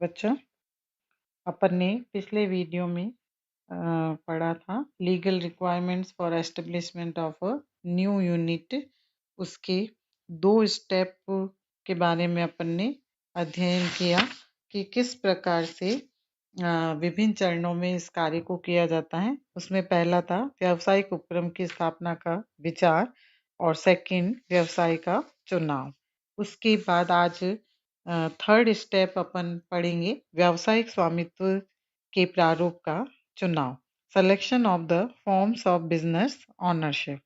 बच्चों, अपन ने पिछले वीडियो में पढ़ा था legal requirements for establishment of a new unit. उसके 2 स्टेप के बारे में अपन ने अध्ययन किया कि किस प्रकार से विभिन्न चरणों में इस कार्य को किया जाता है। उसमें पहला था व्यावसायिक उपक्रम की स्थापना का विचार और सेकंड व्यवसाय का चुनाव। उसके बाद आज थर्ड स्टेप अपन पढ़ेंगे व्यावसायिक स्वामित्व के प्रारूप का चुनाव, selection of the forms of business ownership.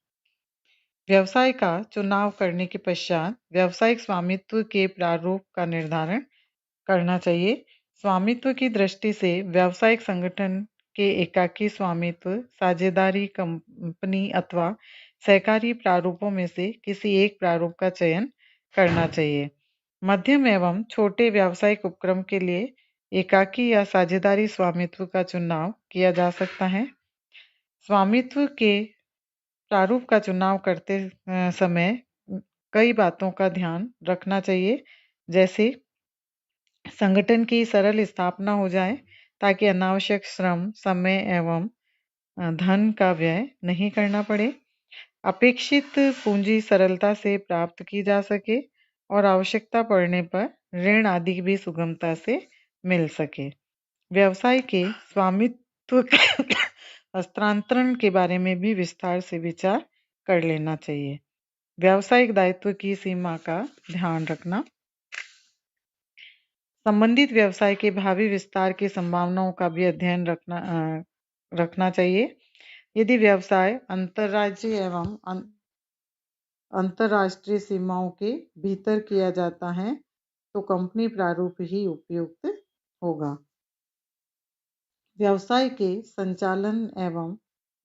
व्यवसाय का चुनाव करने के पश्चात व्यावसायिक स्वामित्व के प्रारूप का निर्धारण करना चाहिए। स्वामित्व की दृष्टि से व्यावसायिक संगठन के एकाकी स्वामित्व, साझेदारी, कंपनी अथवा सहकारी प्रारूपों में से किसी एक प्रारूप का चयन करना चाहिए। मध्यम एवं छोटे व्यावसायिक उपक्रम के लिए एकाकी या साझेदारी स्वामित्व का चुनाव किया जा सकता है। स्वामित्व के प्रारूप का चुनाव करते समय कई बातों का ध्यान रखना चाहिए, जैसे संगठन की सरल स्थापना हो जाए ताकि अनावश्यक श्रम, समय एवं धन का व्यय नहीं करना पड़े। अपेक्षित पूंजी सरलता से प्राप्त की जा सके और आवश्यकता पड़ने पर ऋण आदि भी सुगमता से मिल सके। व्यवसाय के स्वामित्व हस्तांतरण के बारे में भी विस्तार से विचार कर लेना चाहिए। व्यावसायिक दायित्व की सीमा का ध्यान रखना, संबंधित व्यवसाय के भावी विस्तार की संभावनाओं का भी अध्ययन रखना चाहिए। यदि व्यवसाय अंतर्राज्यीय एवं अंतर्राष्ट्रीय सीमाओं के भीतर किया जाता है तो कंपनी प्रारूप ही उपयुक्त होगा। व्यवसाय के संचालन एवं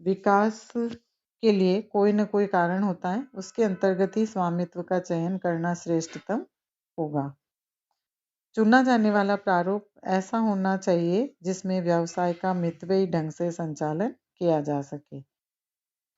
विकास के लिए कोई न कोई कारण होता है, उसके अंतर्गत ही स्वामित्व का चयन करना श्रेष्ठतम होगा। चुना जाने वाला प्रारूप ऐसा होना चाहिए जिसमें व्यवसाय का मितव्ययी ढंग से संचालन किया जा सके।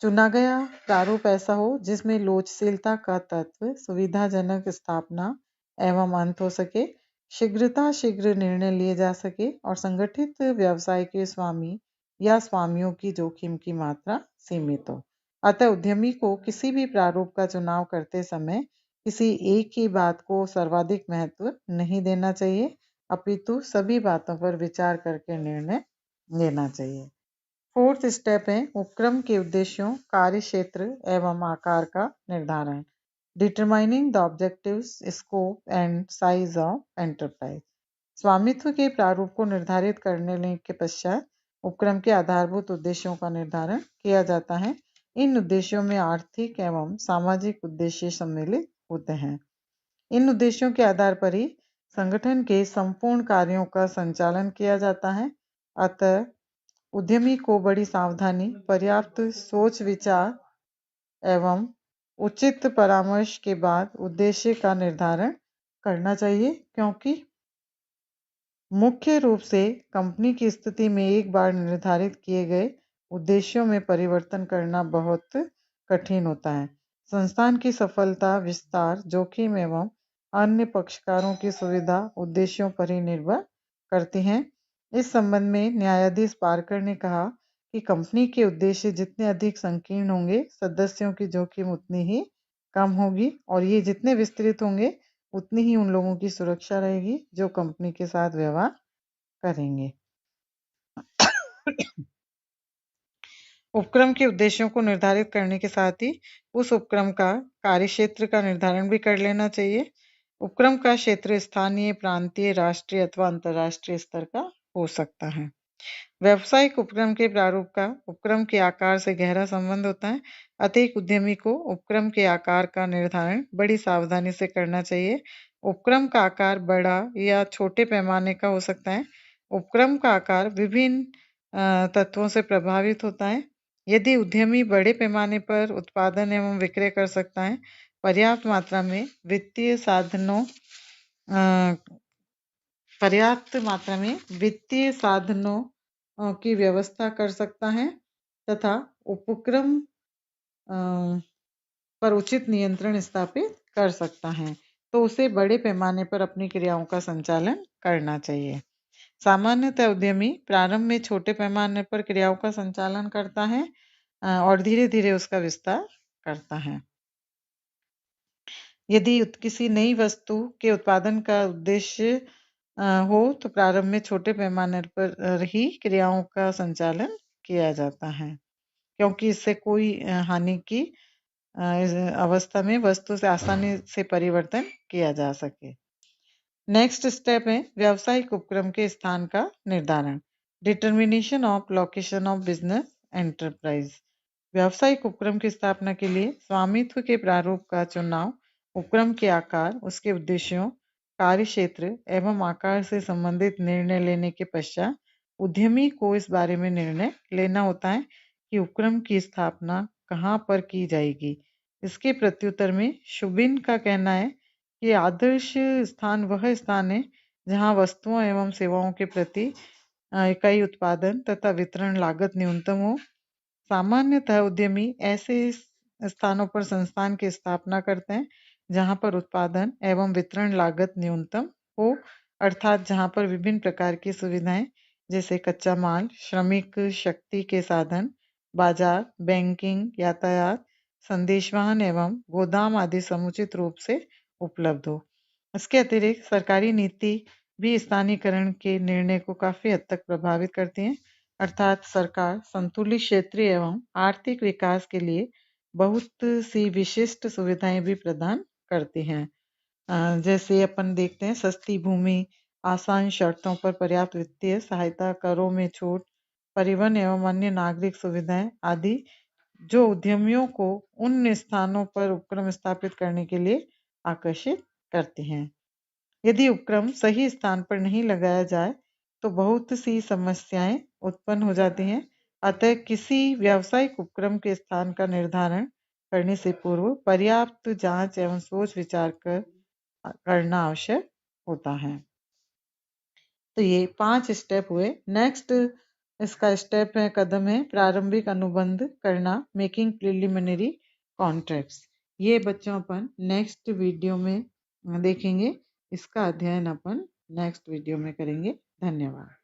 चुना गया प्रारूप ऐसा हो जिसमें लोचशीलता का तत्व, सुविधाजनक स्थापना एवं अंत हो सके, शीघ्र निर्णय लिए जा सके और संगठित व्यवसाय के स्वामी या स्वामियों की जोखिम की मात्रा सीमित हो। अतः उद्यमी को किसी भी प्रारूप का चुनाव करते समय किसी एक ही बात को सर्वाधिक महत्व नहीं देना चाहिए, अपितु सभी बातों पर विचार करके निर्णय लेना चाहिए। फोर्थ स्टेप है उपक्रम के उद्देश्यों, कार्य क्षेत्र एवं आकार का निर्धारण, determining the objectives, scope and size of enterprise. स्वामित्व के प्रारूप को निर्धारित करने के पश्चात उपक्रम के आधारभूत उद्देश्यों का निर्धारण किया जाता है। इन उद्देश्यों में आर्थिक एवं सामाजिक उद्देश्य सम्मिलित होते हैं। इन उद्देश्यों के आधार पर ही संगठन के संपूर्ण कार्यों का संचालन किया जाता है। अतः उद्यमी को बड़ी सावधानी, पर्याप्त सोच विचार एवं उचित परामर्श के बाद उद्देश्य का निर्धारण करना चाहिए, क्योंकि मुख्य रूप से कंपनी की स्थिति में एक बार निर्धारित किए गए उद्देश्यों में परिवर्तन करना बहुत कठिन होता है। संस्थान की सफलता, विस्तार, जोखिम एवं अन्य पक्षकारों की सुविधा उद्देश्यों पर ही निर्भर करती हैं। इस संबंध में न्यायाधीश पारकर ने कहा कि कंपनी के उद्देश्य जितने अधिक संकीर्ण होंगे, सदस्यों की जोखिम उतनी ही कम होगी और ये जितने विस्तृत होंगे उतनी ही उन लोगों की सुरक्षा रहेगी जो कंपनी के साथ व्यवहार करेंगे। उपक्रम के उद्देश्यों को निर्धारित करने के साथ ही उस उपक्रम का कार्यक्षेत्र का निर्धारण भी कर लेना चाहिए। उपक्रम का क्षेत्र स्थानीय, प्रांतीय, राष्ट्रीय अथवा अंतर्राष्ट्रीय स्तर का हो सकता है। व्यावसायिक उपक्रम के प्रारूप का उपक्रम के आकार से गहरा संबंध होता है, अतः एक उद्यमी को उपक्रम के आकार का निर्धारण बड़ी सावधानी से करना चाहिए। उपक्रम का आकार बड़ा या छोटे पैमाने का हो सकता है। उपक्रम का आकार विभिन्न तत्वों से प्रभावित होता है। यदि उद्यमी बड़े पैमाने पर उत्पादन एवं विक्रय कर सकता है, पर्याप्त मात्रा में वित्तीय साधनों की व्यवस्था कर सकता है तथा उपक्रम पर उचित नियंत्रण स्थापित कर सकता है। तो उसे बड़े पैमाने पर अपनी क्रियाओं का संचालन करना चाहिए। सामान्यतः उद्यमी प्रारंभ में छोटे पैमाने पर क्रियाओं का संचालन करता है और धीरे धीरे उसका विस्तार करता है। यदि किसी नई वस्तु के उत्पादन का उद्देश्य हो तो प्रारंभ में छोटे पैमाने पर ही क्रियाओं का संचालन किया जाता है, क्योंकि इससे कोई हानि की इस अवस्था में वस्तु से आसानी से परिवर्तन किया जा सके। नेक्स्ट स्टेप है व्यावसायिक उपक्रम के स्थान का निर्धारण, determination of location of business enterprise. व्यावसायिक उपक्रम की स्थापना के लिए स्वामित्व के प्रारूप का चुनाव, उपक्रम के आकार, उसके उद्देश्यों, कार्य क्षेत्र एवं आकार से संबंधित निर्णय लेने के पश्चात उद्यमी को इस बारे में निर्णय लेना होता है कि उपक्रम की स्थापना कहाँ पर की जाएगी। इसके प्रत्युत्तर में शुबिन का कहना है कि आदर्श स्थान वह स्थान है जहाँ वस्तुओं एवं सेवाओं के प्रति इकाई उत्पादन तथा वितरण लागत न्यूनतम हो। सामान्यतः उद्यमी ऐसे स्थानों पर संस्थान की स्थापना करते हैं जहां पर उत्पादन एवं वितरण लागत न्यूनतम हो, अर्थात जहां पर विभिन्न प्रकार की सुविधाएं जैसे कच्चा माल, श्रमिक शक्ति के साधन, बाजार, बैंकिंग, यातायात, संदेशवाहन एवं गोदाम आदि समुचित रूप से उपलब्ध हो। इसके अतिरिक्त सरकारी नीति भी स्थानीयकरण के निर्णय को काफी हद तक प्रभावित करती है, अर्थात सरकार संतुलित क्षेत्रीय एवं आर्थिक विकास के लिए बहुत सी विशिष्ट सुविधाएं भी प्रदान करती हैं। जैसे अपन देखते हैं सस्ती भूमि, आसान शर्तों पर पर्याप्त वित्तीय सहायता, करों में छूट, परिवहन एवं अन्य नागरिक सुविधाएं आदि, जो उद्यमियों को उन स्थानों पर उपक्रम स्थापित करने के लिए आकर्षित करती हैं। यदि उपक्रम सही स्थान पर नहीं लगाया जाए तो बहुत सी समस्याएं उत्पन्न हो जाती हैं। अतः किसी व्यावसायिक उपक्रम के स्थान का निर्धारण करने से पूर्व पर्याप्त जांच एवं सोच विचार करना आवश्यक होता है। तो ये 5 स्टेप हुए। नेक्स्ट इसका स्टेप है, कदम है प्रारंभिक अनुबंध करना, मेकिंग प्रिलिमिनरी कॉन्ट्रैक्ट्स। ये बच्चों अपन नेक्स्ट वीडियो में देखेंगे। इसका अध्ययन अपन नेक्स्ट वीडियो में करेंगे। धन्यवाद।